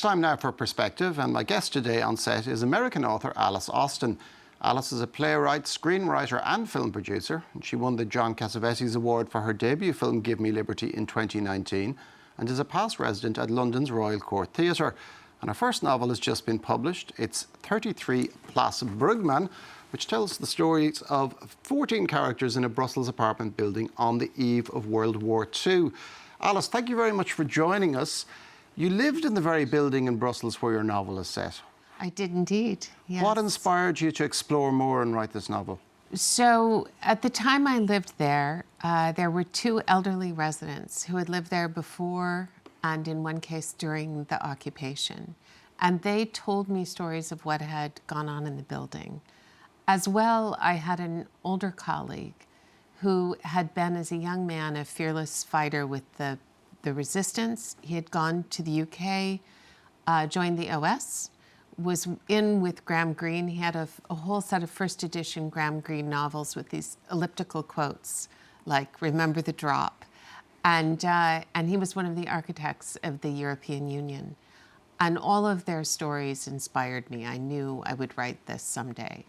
time now for Perspective, and my guest today on set is American author Alice Austen. Alice is a playwright, screenwriter and film producer, and she won the John Cassavetes Award for her debut film Give Me Liberty in 2019 and is a past resident at London's Royal Court Theatre. And her first novel has just been published. It's 33 Place Brugmann, which tells the stories of 14 characters in a Brussels apartment building on the eve of World War II. Alice, thank you very much for joining us. You lived in the very building in Brussels where your novel is set. I did indeed, yes. What inspired you to explore more and write this novel? So at the time I lived there, there were two elderly residents who had lived there before and in one case during the occupation. And they told me stories of what had gone on in the building. As well, I had an older colleague who had been, as a young man, a fearless fighter with the resistance. He had gone to the UK, joined the OS, was in with Graham Greene. He had a whole set of first edition Graham Greene novels with these elliptical quotes, like "Remember the Drop." And he was one of the architects of the European Union. And all of their stories inspired me. I knew I would write this someday.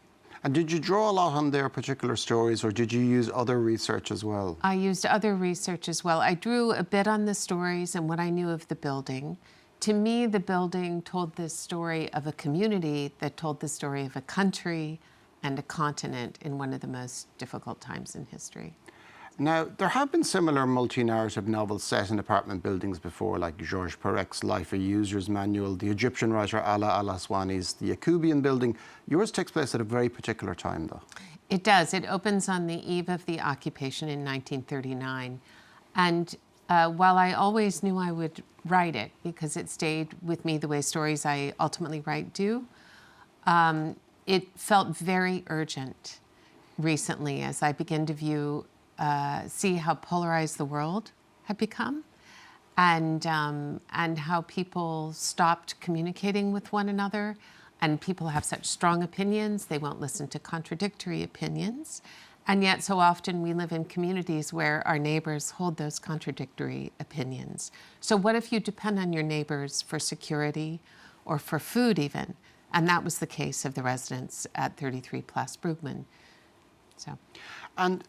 And did you draw a lot on their particular stories, or did you use other research as well? I used other research as well. I drew a bit on the stories and what I knew of the building. To me, the building told this story of a community that told the story of a country and a continent in one of the most difficult times in history. Now, there have been similar multi-narrative novels set in apartment buildings before, like Georges Perec's Life a User's Manual, the Egyptian writer Ala al-Aswani's The Yacubian Building. Yours takes place at a very particular time, though. It does. It opens on the eve of the occupation in 1939. And while I always knew I would write it, because it stayed with me the way stories I ultimately write do, it felt very urgent recently as I began to see how polarized the world had become, and how people stopped communicating with one another, and people have such strong opinions, they won't listen to contradictory opinions, and yet so often we live in communities where our neighbors hold those contradictory opinions. So what if you depend on your neighbors for security or for food even? And that was the case of the residents at 33 Place Brugmann. And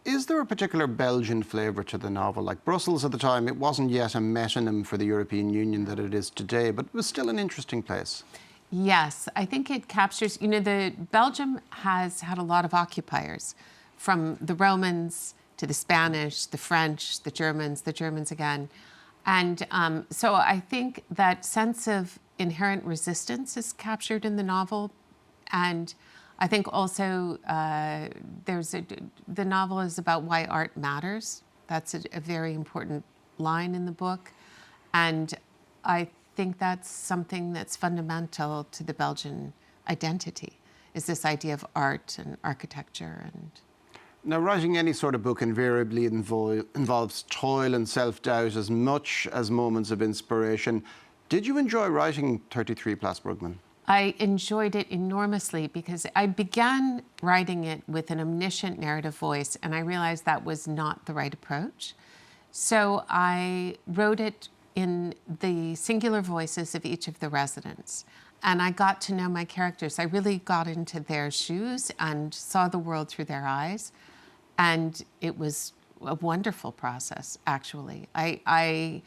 is there a particular Belgian flavour to the novel? Like Brussels at the time, it wasn't yet a metonym for the European Union that it is today, but it was still an interesting place. Yes, I think it captures, Belgium has had a lot of occupiers, from the Romans to the Spanish, the French, the Germans again. And so I think that sense of inherent resistance is captured in the novel. And I think also the novel is about why art matters. That's a very important line in the book. And I think that's something that's fundamental to the Belgian identity, is this idea of art and architecture. Now, writing any sort of book invariably involves toil and self-doubt as much as moments of inspiration. Did you enjoy writing 33 Place Brugmann? I enjoyed it enormously because I began writing it with an omniscient narrative voice, and I realized that was not the right approach. So I wrote it in the singular voices of each of the residents, and I got to know my characters. I really got into their shoes and saw the world through their eyes, and it was a wonderful process, actually. I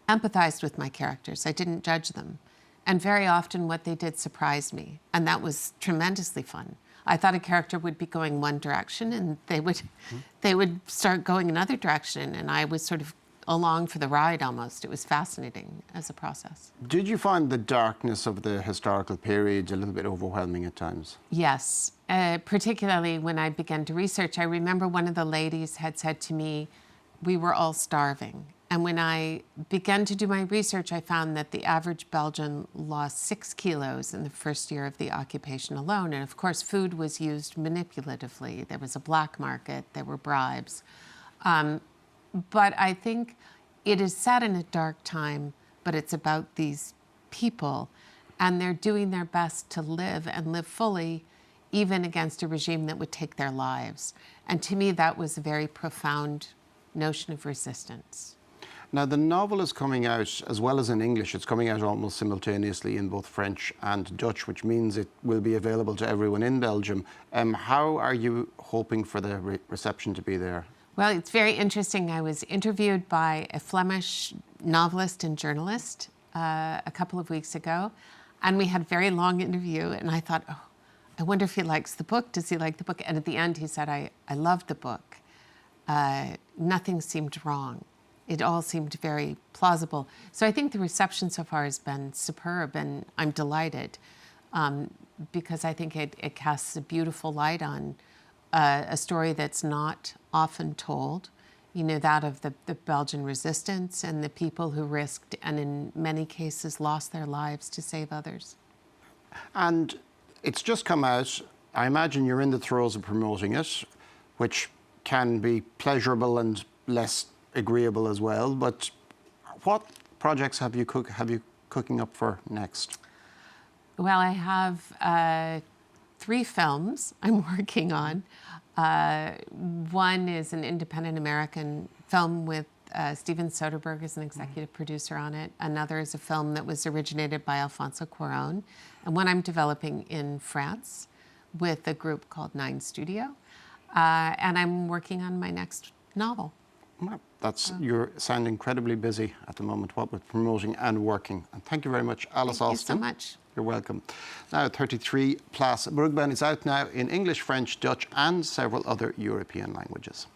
empathized with my characters. I didn't judge them. And very often what they did surprised me, and that was tremendously fun. I thought a character would be going one direction and they would start going another direction, and I was sort of along for the ride almost. It was fascinating as a process. Did you find the darkness of the historical period a little bit overwhelming at times? Yes, particularly when I began to research. I remember one of the ladies had said to me, we were all starving. And when I began to do my research, I found that the average Belgian lost 6 kilos in the first year of the occupation alone. And of course, food was used manipulatively. There was a black market, there were bribes. But I think it is set in a dark time, but it's about these people, and they're doing their best to live and live fully, even against a regime that would take their lives. And to me, that was a very profound notion of resistance. Now, the novel is coming out, as well as in English, it's coming out almost simultaneously in both French and Dutch, which means it will be available to everyone in Belgium. How are you hoping for the reception to be there? Well, it's very interesting. I was interviewed by a Flemish novelist and journalist a couple of weeks ago, and we had a very long interview, and I thought, oh, I wonder if he likes the book. Does he like the book? And at the end, he said, I loved the book. Nothing seemed wrong. It all seemed very plausible. So I think the reception so far has been superb, and I'm delighted because I think it casts a beautiful light on a story that's not often told, you know, that of the Belgian resistance and the people who risked and in many cases lost their lives to save others. And it's just come out. I imagine you're in the throes of promoting it, which can be pleasurable and less agreeable as well, but what projects have you cooking up for next? Well, I have 3 films I'm working on. One is an independent American film with Steven Soderbergh as an executive producer on it. Another is a film that was originated by Alfonso Cuarón, and one I'm developing in France with a group called 9 Studio. And I'm working on my next novel. Well, you sound incredibly busy at the moment, what with promoting and working. And thank you very much, Alice Austen. Thank you so much. You're welcome. Now, 33 Place Brugmann is out now in English, French, Dutch, and several other European languages.